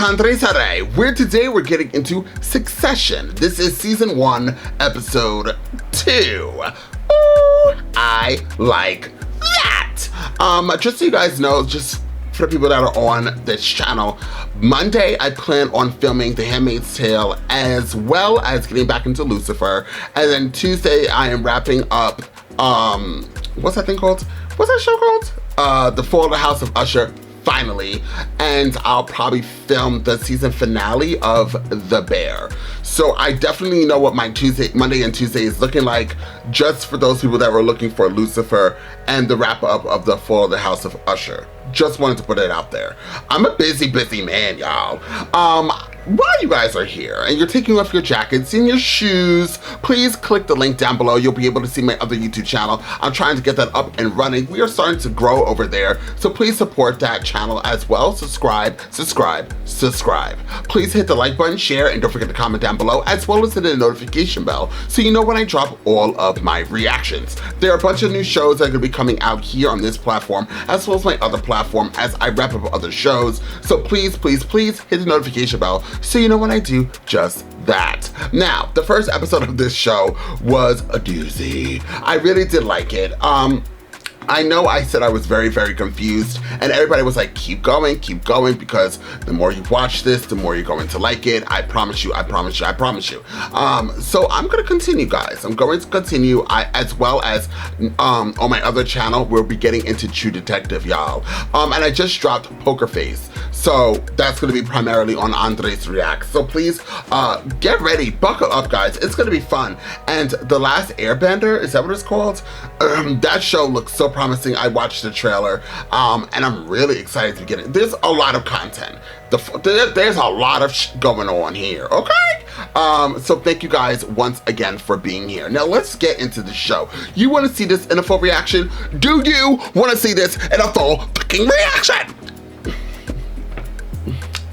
Tandre, where today we're getting into Succession. This is season 1, episode 2. Ooh, I like that. Just so you guys know, just for the people that are on this channel, Monday I plan on filming The Handmaid's Tale as well as getting back into Lucifer, and then Tuesday I am wrapping up what's that thing called? What's that show called? The Fall of the House of Usher, finally, and I'll probably film the season finale of The Bear. So I definitely know what my Monday and Tuesday is looking like, just for those people that were looking for Lucifer and the wrap up of the Fall of the House of Usher. Just wanted to put it out there. I'm a busy man, y'all. While you guys are here and you're taking off your jackets and your shoes, please click the link down below. You'll be able to see my other YouTube channel. I'm trying to get that up and running. We are starting to grow over there, so please support that channel as well. Subscribe. Please hit the like button, share, and don't forget to comment down below, as well as hit the notification bell so you know when I drop all of my reactions. There are a bunch of new shows that are going to be coming out here on this platform, as well as my other platform, as I wrap up other shows. So please hit the notification bell so you know when I do just that. Now, the first episode of this show was a doozy. I really did like it. I know I said I was very confused, and everybody was like, keep going, because the more you watch this, the more you're going to like it. I promise you. So I'm gonna continue, guys. I'm going to continue, as well as on my other channel, we'll be getting into True Detective, y'all. And I just dropped Poker Face, so that's gonna be primarily on Andres Reacts. So please get ready, buckle up, guys. It's gonna be fun. And The Last Airbender, is that what it's called? That show looks so promising. I watched the trailer, and I'm really excited to get it. There's a lot of content. There's a lot of going on here, okay? So thank you guys once again for being here. Now let's get into the show. You want to see this in a full reaction? Do you want to see this in a full fucking reaction?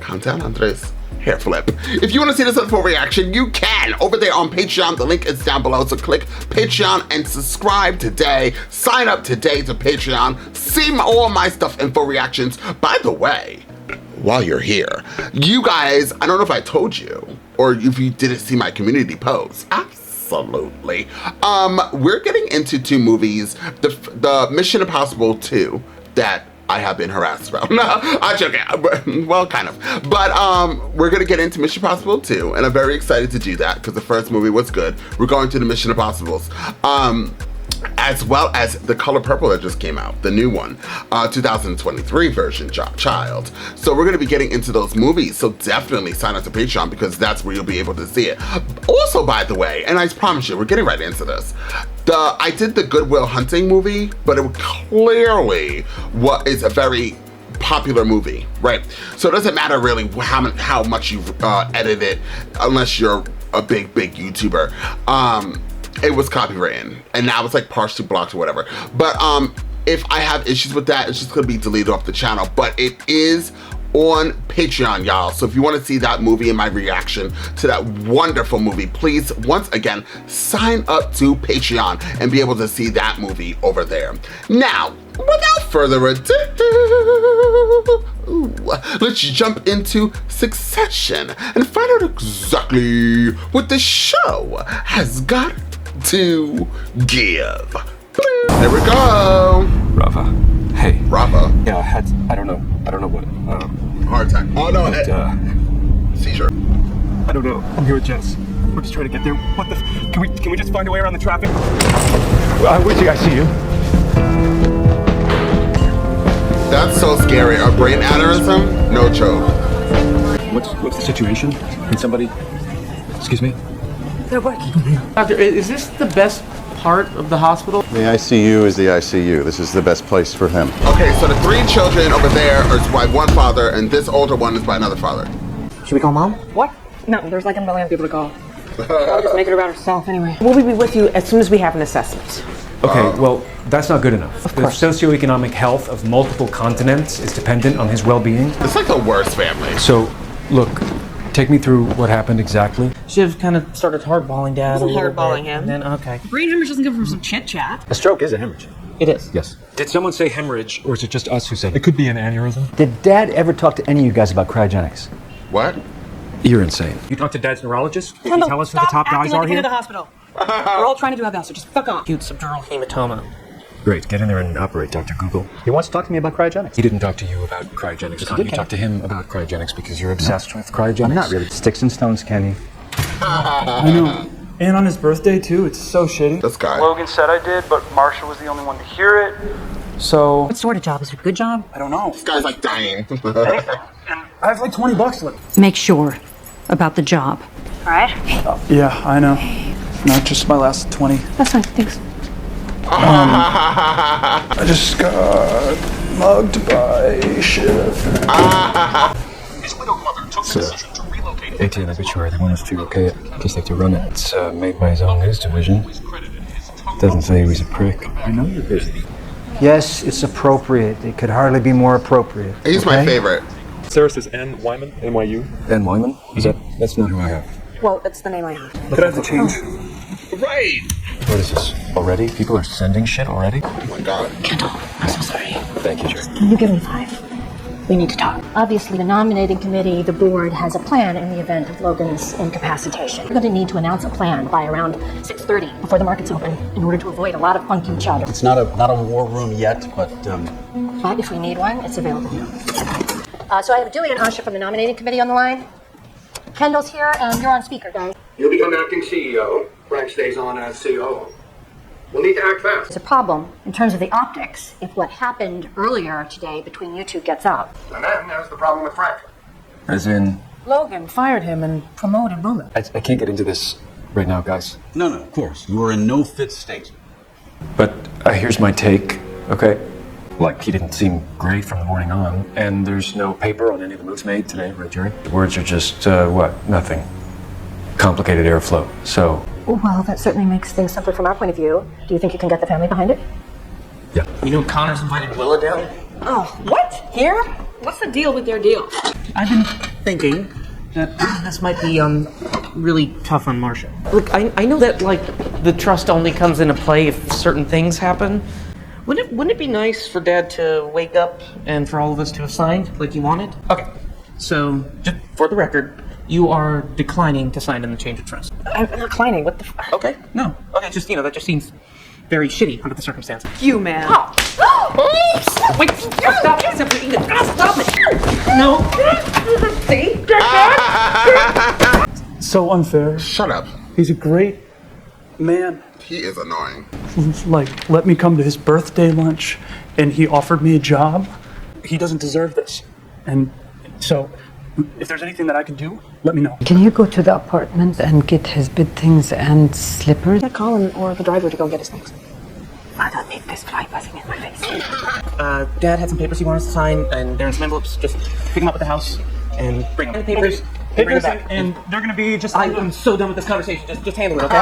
Calm down, Andres. Hair flip. If you want to see this in full reaction, you can over there on Patreon. The link is down below, so click Patreon and subscribe today. Sign up today to Patreon. See all my stuff in full reactions. By the way, while you're here, you guys, I don't know if I told you or if you didn't see my community post. Absolutely. We're getting into 2 movies. The Mission Impossible 2 that I have been harassed about. No, I'm joking. Well, kind of. But we're gonna get into Mission Impossible 2, and I'm very excited to do that because the first movie was good. We're going to the Mission Impossibles. As well as The Color Purple that just came out, the new one, 2023 version, child. So we're gonna be getting into those movies, so definitely sign up to Patreon because that's where you'll be able to see it. Also, by the way, and I promise you, we're getting right into this, I did the Good Will Hunting movie, but it clearly is a very popular movie, right? So it doesn't matter really how much you edit it, unless you're a big YouTuber. It was copywritten, and now it's like partially blocked or whatever. But if I have issues with that, it's just gonna be deleted off the channel. But it is on Patreon, y'all. So if you want to see that movie and my reaction to that wonderful movie, please, once again, sign up to Patreon and be able to see that movie over there. Now, without further ado, let's jump into Succession and find out exactly what the show has got to give. There we go. Rafa. Hey. Rafa. Yeah, I don't know what. Heart attack. Oh no, seizure. I don't know. I'm here with Jess. We're just trying to get there. What the? Can we just find a way around the traffic? Wait till I see you. That's so scary. A brain aneurysm? No joke. What's the situation? Can somebody? Excuse me. They're working. Doctor, is this the best part of the hospital? The ICU is the ICU. This is the best place for him. Okay, so the 3 children over there are by one father, and this older one is by another father. Should we call Mom? What? No, there's like a million people to call. I'll just make it about herself anyway. We'll be with you as soon as we have an assessment. Okay, well, that's not good enough. Of course. The socioeconomic health of multiple continents is dependent on his well-being. It's like the worst family. So, look, take me through what happened exactly. She just kind of started hardballing Dad. Hardballing him. And then, okay. Brain hemorrhage doesn't come from some chit chat. A stroke is a hemorrhage. It is. Yes. Did someone say hemorrhage, or is it just us who said it? It could be an aneurysm. Did Dad ever talk to any of you guys about cryogenics? What? You're insane. You talked to Dad's neurologist? Did he Kendall, tell us who the stop top guys acting are like the here? head of the hospital. We're all trying to do our best, so just fuck off. Acute subdural hematoma. Great, get in there and operate, Dr. Google. He wants to talk to me about cryogenics. He didn't talk to you about cryogenics, Connie. You talked to him about cryogenics because you're obsessed with cryogenics. I'm not really. Sticks and stones, Kenny. I know. And on his birthday, too. It's so shitty. This guy. Logan said I did, but Marsha was the only one to hear it. So, What sort of job? Is it a good job? I don't know. This guy's like dying. And I have like $20 left. Make sure about the job. All right? Yeah, I know. Not just my last 20. That's fine, thanks. I just got mugged by shit. His widowed mother took the decision to relocate. ATN obituary, they want us to okay it. Guess they have to run it. It's made by his own news division. Doesn't say he was a prick. I know you're busy. Yes, it's appropriate. It could hardly be more appropriate. He's my favorite. Sarah says N. Wyman, NYU. N. Wyman? That's not who I have. Well, that's the name I have. Could I have the change? Right. What is this? Already? People are sending shit already? Oh my god. Kendall, I'm so sorry. Thank you, Jerry. Can you give me 5? We need to talk. Obviously, the nominating committee, the board, has a plan in the event of Logan's incapacitation. We're going to need to announce a plan by around 6:30 before the markets open in order to avoid a lot of funky chatter. It's not a war room yet, but But if we need one, it's available. So I have Dewey and Asha from the nominating committee on the line. Kendall's here, and you're on speaker, guys. You'll become acting CEO. Frank stays on as COO. We'll need to act fast. There's a problem in terms of the optics if what happened earlier today between you two gets out. And then there's the problem with Frank. As in, Logan fired him and promoted Boomer. I can't get into this right now, guys. no, of course. You are in no fit state. But here's my take, okay? Like, he didn't seem great from the morning on, and there's no paper on any of the moves made today, right, Jerry? The words are just, nothing. Complicated airflow, so... Well, that certainly makes things simpler from our point of view. Do you think you can get the family behind it? Yeah. You know Connor's invited Willa down? Oh, what? Here? What's the deal with their deal? I've been thinking that this might be really tough on Marsha. Look, I know that like the trust only comes into play if certain things happen. Wouldn't it be nice for Dad to wake up and for all of us to have signed like you wanted? Okay, so just for the record, you are declining to sign in the change of trust. I'm not declining. What the f- Okay, no. Okay, just that just seems very shitty under the circumstances. You, man. Oh. Wait, stop it, Edith. Stop it. No. See? So unfair. Shut up. He's a great man. He is annoying. Like, let me come to his birthday lunch, and he offered me a job. He doesn't deserve this. And so, if there's anything that I can do, let me know. Can you go to the apartment and get his bed things and slippers? Get Colin or the driver to go get his things. I don't need this fly buzzing in my face. Dad had some papers he wanted us to sign, and they're in some envelopes. Just pick them up at the house and bring them. The papers. And bring them back. And they're gonna be just... I'm so done with this conversation. Just handle it, okay?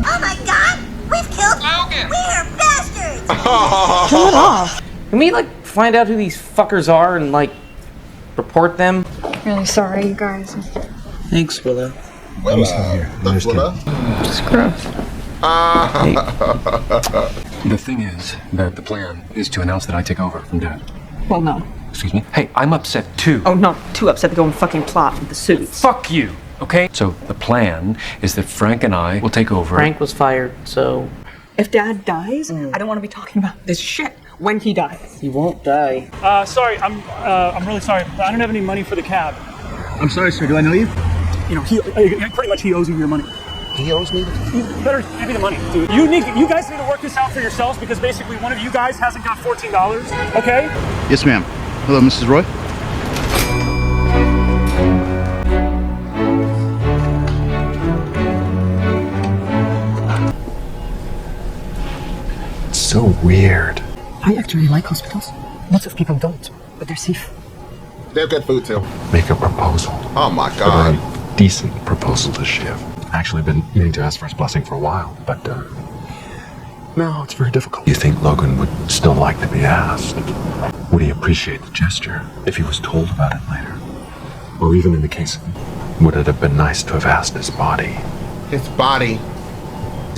Oh my god! We've killed Logan! We're bastards! Turn it off. Can we, find out who these fuckers are and, report them? Really sorry, you guys. Thanks, Willa. That's Willa? Just gross. The thing is that the plan is to announce that I take over from Dad. Well, no. Excuse me? Hey, I'm upset too. Oh, not too upset to go and fucking plot with the suits. Fuck you, okay? So the plan is that Frank and I will take over. Frank was fired, so... If Dad dies, I don't want to be talking about this shit when he dies. He won't die. Sorry, I'm really sorry, but I don't have any money for the cab. I'm sorry, sir. Do I know you? You know, pretty much he owes you your money. He owes me? You better give me the money, dude. You guys need to work this out for yourselves because basically one of you guys hasn't got $14, okay? Yes, ma'am. Hello, Mrs. Roy. It's so weird. I actually like hospitals. Lots of people don't, but they're safe. They've got food too. Make a proposal. Oh my god. A very decent proposal to Shiv. Actually been meaning to ask for his blessing for a while, but no, it's very difficult. You think Logan would still like to be asked? Would he appreciate the gesture if he was told about it later? Or even in the case, would it have been nice to have asked his body? His body.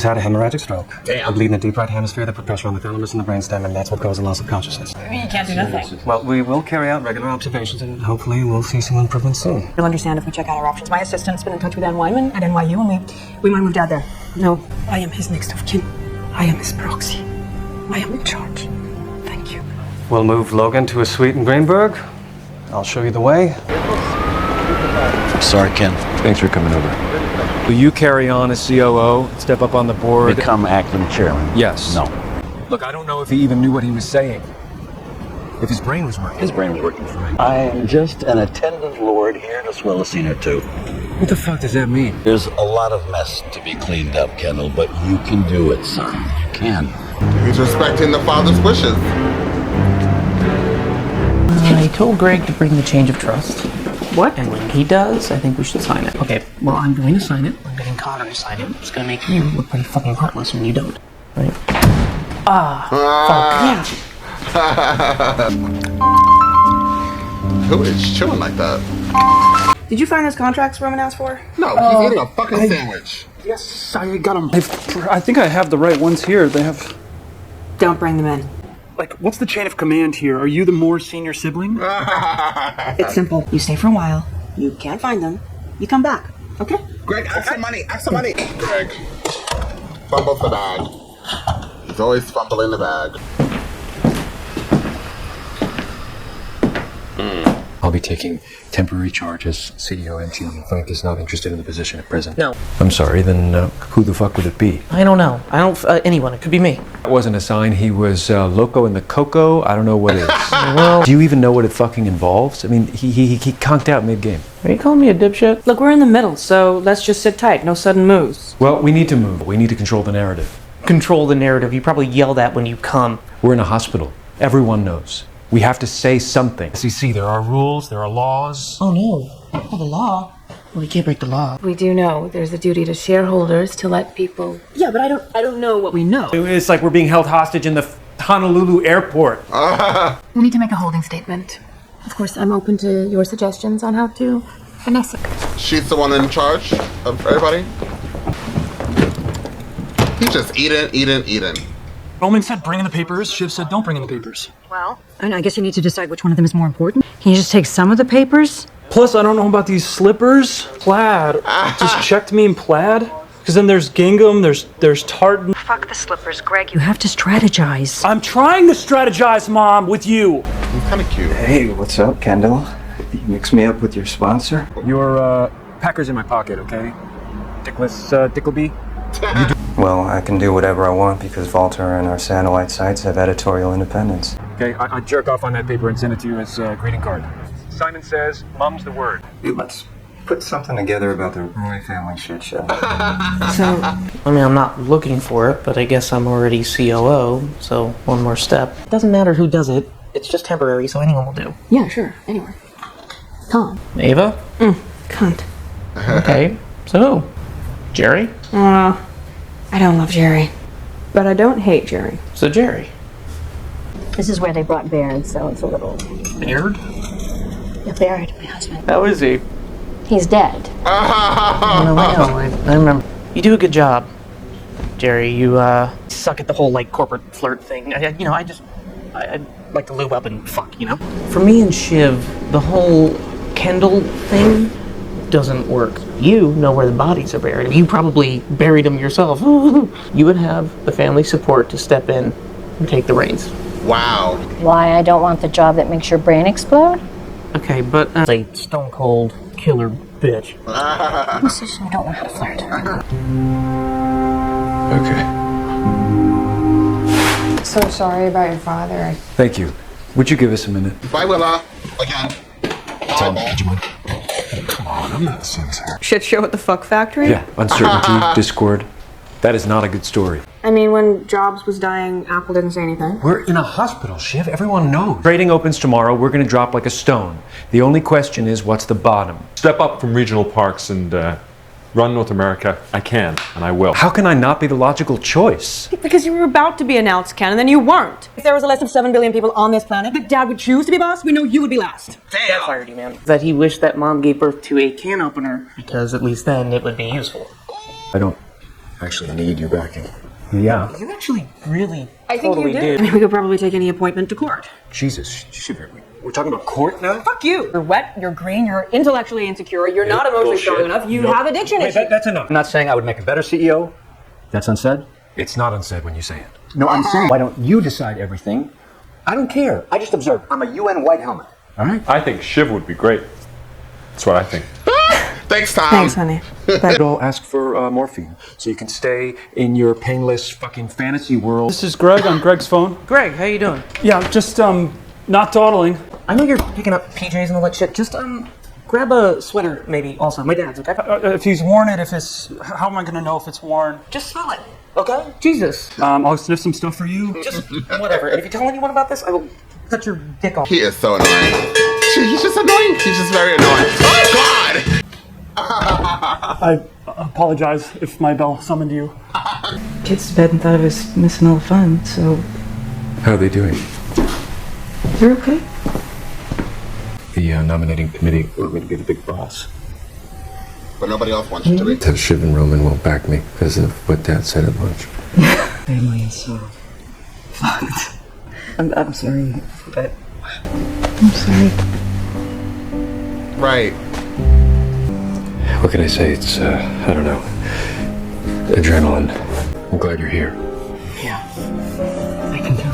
He's had a hemorrhagic stroke. Damn. A bleed in the deep right hemisphere that put pressure on the thalamus and the brainstem, and that's what caused a loss of consciousness. You can't do nothing. Well, we will carry out regular observations, and hopefully we'll see some improvement soon. You'll understand if we check out our options. My assistant's been in touch with Ann Wyman at NYU, and we might move Dad there. No, I am his next of kin. I am his proxy. I am in charge. Thank you. We'll move Logan to a suite in Greenberg. I'll show you the way. Sorry, Ken. Thanks for coming over. Will you carry on as COO, step up on the board? Become acting chairman? Yes. No. Look, I don't know if he even knew what he was saying. If his brain was working. His brain was working fine. I am just an attendant lord here to swell a scene or two. What the fuck does that mean? There's a lot of mess to be cleaned up, Kendall, but you can do it, son. You can. He's respecting the father's wishes. I told Greg to bring the change of trust. What? And when he does, I think we should sign it. Okay, well, I'm going to sign it. I'm getting Connor to sign it. It's going to make you look pretty fucking heartless when you don't. Right? Fuck. Who is chilling like that? Did you find those contracts Roman asked for? No, he's eating a fucking sandwich. Yes, I got them. I think I have the right ones here. They have... Don't bring them in. Like, what's the chain of command here? Are you the more senior sibling? It's simple. You stay for a while. You can't find them. You come back. Okay? Greg, ask some money. Ask some money. Greg, fumbles the bag. He's always fumbling the bag. I'll be taking temporary charge as CEO MG. Frank is not interested in the position at present. No. I'm sorry, then who the fuck would it be? I don't know. I don't, anyone. It could be me. That wasn't a sign he was loco in the cocoa. I don't know what is. Well, do you even know what it fucking involves? I mean, he conked out mid-game. Are you calling me a dipshit? Look, we're in the middle, so let's just sit tight. No sudden moves. Well, we need to move. We need to control the narrative. Control the narrative. You probably yell that when you come. We're in a hospital. Everyone knows. We have to say something. SEC, there are rules, there are laws. Oh no. Oh, the law. Well, we can't break the law. We do know there's a duty to shareholders to let people... Yeah, but I don't know what we know. It's like we're being held hostage in the Honolulu airport. We need to make a holding statement. Of course, I'm open to your suggestions on how to finesse it. She's the one in charge of everybody. He's just eating. Roman said bring in the papers. Shiv said don't bring in the papers. Well, I guess you need to decide which one of them is more important. Can you just take some of the papers? Plus, I don't know about these slippers. Plaid. Just check to me in plaid. Because then there's gingham, there's tartan. Fuck the slippers, Greg. You have to strategize. I'm trying to strategize, Mom, with you. He's kind of cute. Hey, what's up, Kendall? You mix me up with your sponsor? Your packer's in my pocket, okay? Dickless Dickleby? Well, I can do whatever I want because Volta and our satellite sites have editorial independence. Okay, I jerk off on that paper and send it to you as a greeting card. Simon says, Mum's the word. Dude, let's put something together about the Roy family shit show. So, I mean, I'm not looking for it, but I guess I'm already COO, so one more step. Doesn't matter who does it. It's just temporary, so anyone will do. Yeah, sure. Anywhere. Tom. Ava? Cunt. Okay. So who? Jerry? I don't love Jerry. But I don't hate Jerry. So Jerry. This is where they brought Baird, so it's a little... Baird? Yeah, Baird, my husband. How is he? He's dead. I know. I remember. You do a good job, Jerry. You suck at the whole like corporate flirt thing. I'd like to lube up and fuck, you know. For me and Shiv, the whole Kendall thing doesn't work. You know where the bodies are buried. You probably buried them yourself. You would have the family support to step in and take the reins. Wow. Why I don't want the job that makes your brain explode? Okay, but a stone cold killer bitch. I don't know how to flirt. Okay. So sorry about your father. Thank you. Would you give us a minute? Bye, Willa. Again. Tom, would you mind? Come on, I'm not sincere. Shit show at the fuck factory? Yeah, uncertainty, discord. That is not a good story. I mean, when Jobs was dying, Apple didn't say anything. We're in a hospital, Shiv. Everyone knows. Trading opens tomorrow. We're going to drop like a stone. The only question is, what's the bottom? Step up from regional parks and run North America. I can, and I will. How can I not be the logical choice? Because you were about to be announced, Ken, and then you weren't. If there was a list of 7 billion people on this planet that Dad would choose to be boss, we know you would be last. That fired you, man. That he wished that Mom gave birth to a can opener, because at least then it would be useful. I don't actually need your backing. Yeah. You actually really I think totally you did. I mean, we could probably take any appointment to court. Jesus, we're talking about court now? Fuck you. You're wet, you're green, you're intellectually insecure, you're not emotionally strong enough, you have addiction issues. That's enough. I'm not saying I would make a better CEO. That's unsaid? It's not unsaid when you say it. No, I'm saying, why don't you decide everything? I don't care. I just observe. I'm a UN white helmet. All right? I think Shiv would be great. That's what I think. Thanks, Tom. Thanks, honey. I'll ask for morphine so you can stay in your painless fucking fantasy world. This is Greg on Greg's phone. Greg, how you doing? Yeah, just not dawdling. I know you're picking up PJs and all that shit. Just grab a sweater maybe also. My dad's, okay? If he's worn it, how am I gonna know if it's worn? Just smell it, okay? Jesus. I'll sniff some stuff for you. Just whatever. And if you tell anyone about this, I will cut your dick off. He is so annoying. He's just annoying. He's just very annoying. Oh, God! I apologize if my bell summoned you. Kids to bed and thought I was missing all the fun, so How are they doing? they're okay. The nominating committee want me to be the big boss. But nobody else wants you to be. Ted Shiv and Roman won't back me because of what Dad said at lunch. Family is so fucked. I'm sorry, but I'm sorry. Right. What can I say? It's, I don't know, adrenaline. I'm glad you're here. Yeah, I can tell.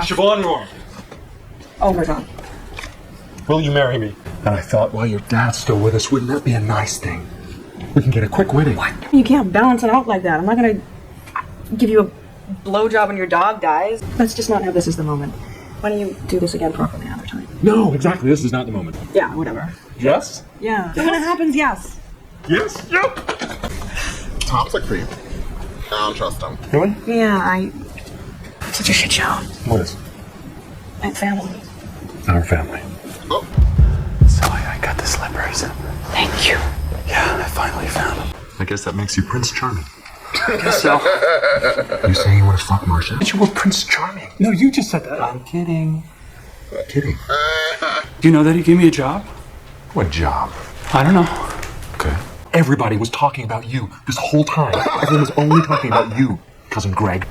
Siobhan Norm, Oh my god. will you marry me? And I thought, while your dad's still with us, wouldn't that be a nice thing? We can get a quick wedding. What? You can't balance it out like that. I'm not gonna give you a blowjob when your dog dies. Let's just not have this as the moment. Why don't you do this again properly another time? No, exactly. This is not the moment. Yeah, whatever. Yes? Yeah. When it happens, yes. Yes? Yep. Tom's a creep. I don't trust him. Really? Yeah, it's such a shit show. What is? My family. Our family. Oh. So I got the slippers. Thank you. Yeah, I finally found them. I guess that makes you Prince Charming. I guess so. You saying you want to fuck Marcia? But you were Prince Charming. No, you just said that. I'm kidding. Kidding. Do you know that he gave me a job? What job? I don't know. Okay. Everybody was talking about you this whole time. Everyone was only talking about you, Cousin Greg.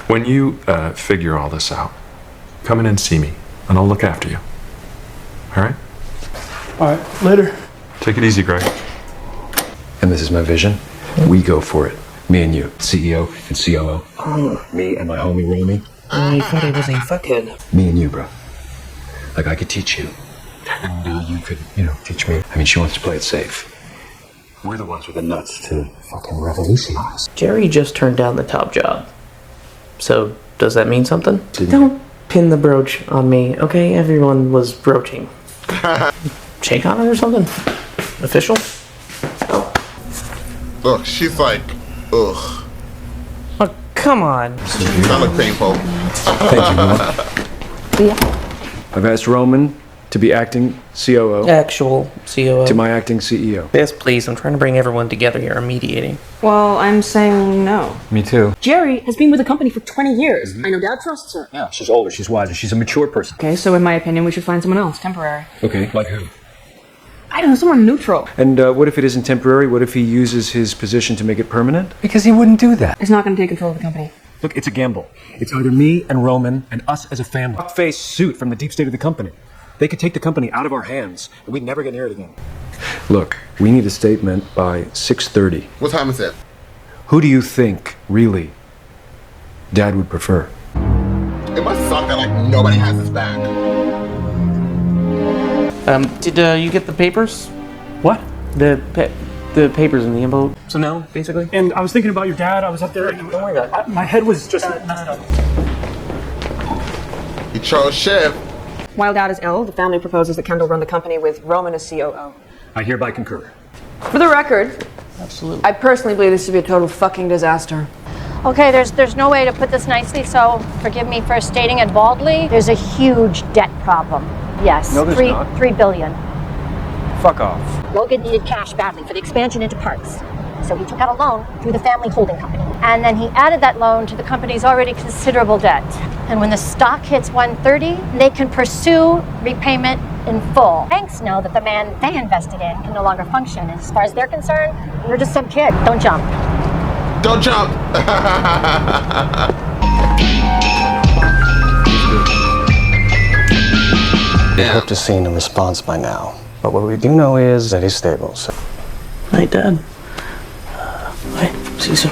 When you figure all this out, come in and see me, and I'll look after you. All right? All right, later. Take it easy, Greg. And this is my vision. We go for it. Me and you, CEO and COO. Me and my homie Romy. I thought he was a fuckhead. Me and you, bro. Like I could teach you. And you could, teach me. I mean, she wants to play it safe. We're the ones with the nuts to fucking revolutionize. Jerry just turned down the top job. So, does that mean something? Don't pin the brooch on me, okay? Everyone was broaching. Shake on it or something? Official? Look, she's like, ugh. Oh, come on. That look painful. Thank you, Mom. I've asked Roman to be acting COO. Actual COO. To my acting CEO. Yes, please. I'm trying to bring everyone together here. I'm mediating. Well, I'm saying no. Me too. Jerry has been with the company for 20 years. I know Dad trusts her. Yeah, she's older, she's wiser, she's a mature person. Okay, so in my opinion, we should find someone else, temporary. Okay, like who? I don't know, someone neutral. And what if it isn't temporary? What if he uses his position to make it permanent? Because he wouldn't do that. It's not going to take control of the company. Look, it's a gamble. It's either me and Roman and us as a family. Fuckface suit from the deep state of the company. They could take the company out of our hands and we'd never get near it again. Look, we need a statement by 6:30. What time is it? Who do you think, really, Dad would prefer? It must suck that, like, nobody has his back. Did you get the papers? What? The papers in the envelope. So no, basically? And I was thinking about your dad. I was up there. Don't worry about it. My head was just... He chose Shiv. While Dad is ill, the family proposes that Kendall run the company with Roman as COO. I hereby concur. For the record, absolutely. I personally believe this to be a total fucking disaster. Okay, there's no way to put this nicely, so forgive me for stating it baldly. There's a huge debt problem. Yes, No, there's not. $3 billion. Fuck off. Logan needed cash badly for the expansion into parks. So he took out a loan through the family holding company. And then he added that loan to the company's already considerable debt. And when the stock hits 130, they can pursue repayment in full. Banks know that the man they invested in can no longer function. And as far as they're concerned, you're just some kid. Don't jump. Don't jump! I hope to see a response by now. But what we do know is that he's stable, so. Hi, Dad. Bye. See you soon.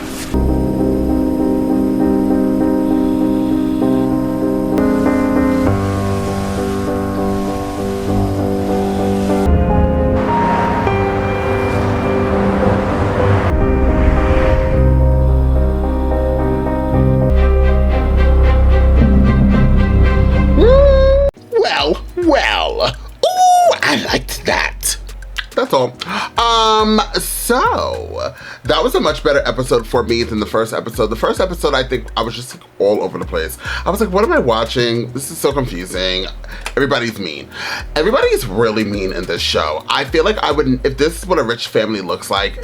Well. Ooh, I liked that. That's all. So that was a much better episode for me than the first episode. The first episode, I think I was just like all over the place. I was like, what am I watching? This is so confusing. Everybody's mean. Everybody's really mean in this show. I feel like I wouldn't, if this is what a rich family looks like,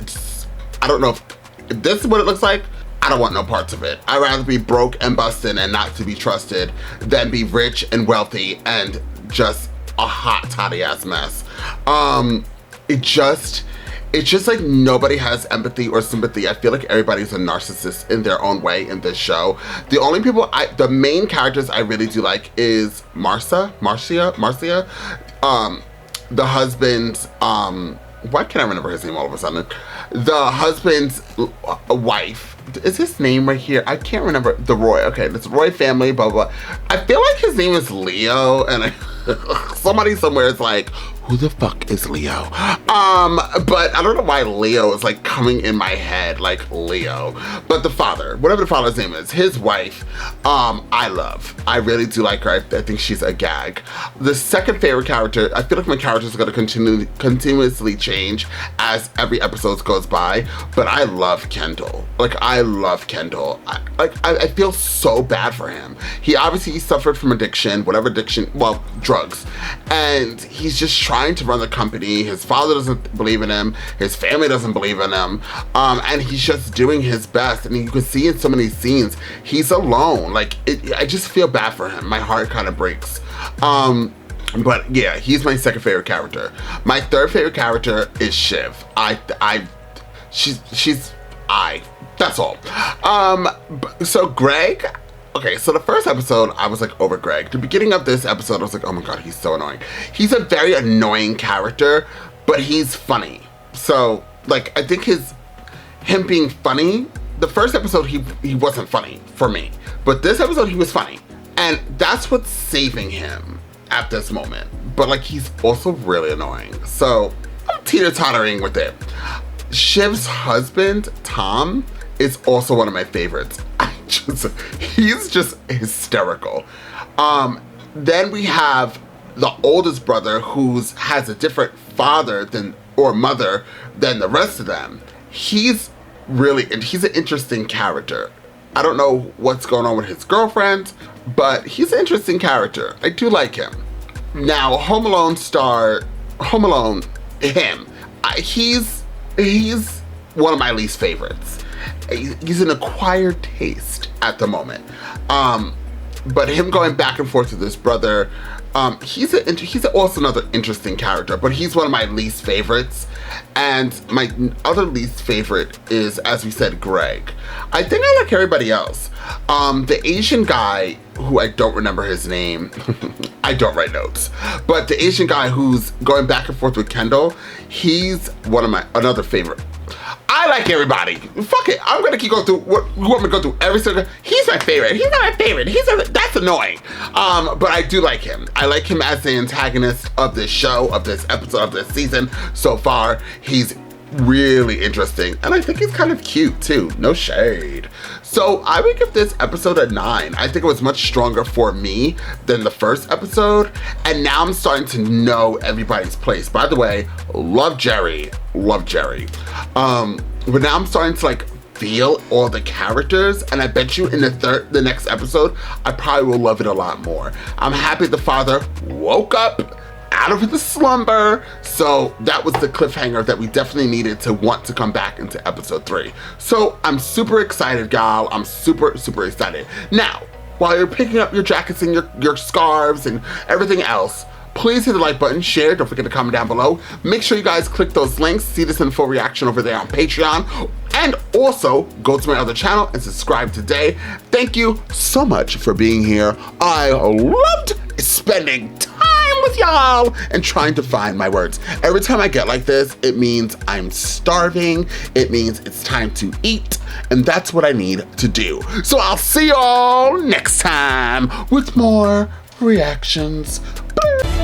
I don't know if this is what it looks like, I don't want no parts of it. I'd rather be broke and busted and not to be trusted than be rich and wealthy and just a hot toddy ass mess. It's just like nobody has empathy or sympathy. I feel like everybody's a narcissist in their own way in this show. The only people the main characters I really do like is Marcia, the husband's, why can't I remember his name all of a sudden? The husband's wife. Is his name right here? I can't remember. The Roy. Okay, it's Roy family, blah, blah. I feel like his name is Leo, and somebody somewhere is like, who the fuck is Leo? But I don't know why Leo is like coming in my head, like Leo. But the father, whatever the father's name is, his wife, I love. I really do like her. I think she's a gag. The second favorite character, I feel like my characters are gonna continuously change as every episode goes by, but I love Kendall. Like, I love Kendall. I feel so bad for him. He obviously suffered from addiction, whatever addiction, well, drugs. And he's just trying to run the company. His father doesn't believe in him. His family doesn't believe in him. And he's just doing his best. And you can see in so many scenes, he's alone. Like, I just feel bad for him. My heart kind of breaks. But yeah, he's my second favorite character. My third favorite character is Shiv. That's all. So Greg, okay, so the first episode, I was like over Greg. The beginning of this episode, I was like, oh my God, he's so annoying. He's a very annoying character, but he's funny. So, like, I think him being funny, the first episode, he wasn't funny for me. But this episode, he was funny. And that's what's saving him at this moment. But, like, he's also really annoying. So, I'm teeter-tottering with it. Shiv's husband, Tom, is also one of my favorites. He's just hysterical. Then we have the oldest brother who has a different father or mother than the rest of them. He's an interesting character. I don't know what's going on with his girlfriend, but he's an interesting character. I do like him. Now, Home Alone, he's one of my least favorites. He's an acquired taste at the moment. But him going back and forth with his brother, he's also another interesting character, but he's one of my least favorites. And my other least favorite is, as we said, Greg. I think I like everybody else. The Asian guy, who I don't remember his name, I don't write notes, but the Asian guy who's going back and forth with Kendall, he's another favorite. I like everybody. Fuck it. I'm gonna keep going through you want me to go through every single. He's my favorite. He's not my favorite. That's annoying. But I do like him. I like him as the antagonist of this show, of this episode, of this season so far. He's really interesting, and I think he's kind of cute too. No shade. So I would give this episode a 9. I think it was much stronger for me than the first episode, and now I'm starting to know everybody's place. By the way, love Jerry. But now I'm starting to like feel all the characters, and I bet you in the next episode, I probably will love it a lot more. I'm happy the father woke up out of the slumber, so that was the cliffhanger that we definitely needed to want to come back into episode 3. So I'm super excited, gal. I'm super, super excited. Now, while you're picking up your jackets and your scarves and everything else, please hit the like button, share, don't forget to comment down below. Make sure you guys click those links, see this in full reaction over there on Patreon, and also go to my other channel and subscribe today. Thank you so much for being here. I loved spending time with y'all and trying to find my words. Every time I get like this, it means I'm starving, it means it's time to eat, and that's what I need to do. So I'll see y'all next time with more reactions. Bye.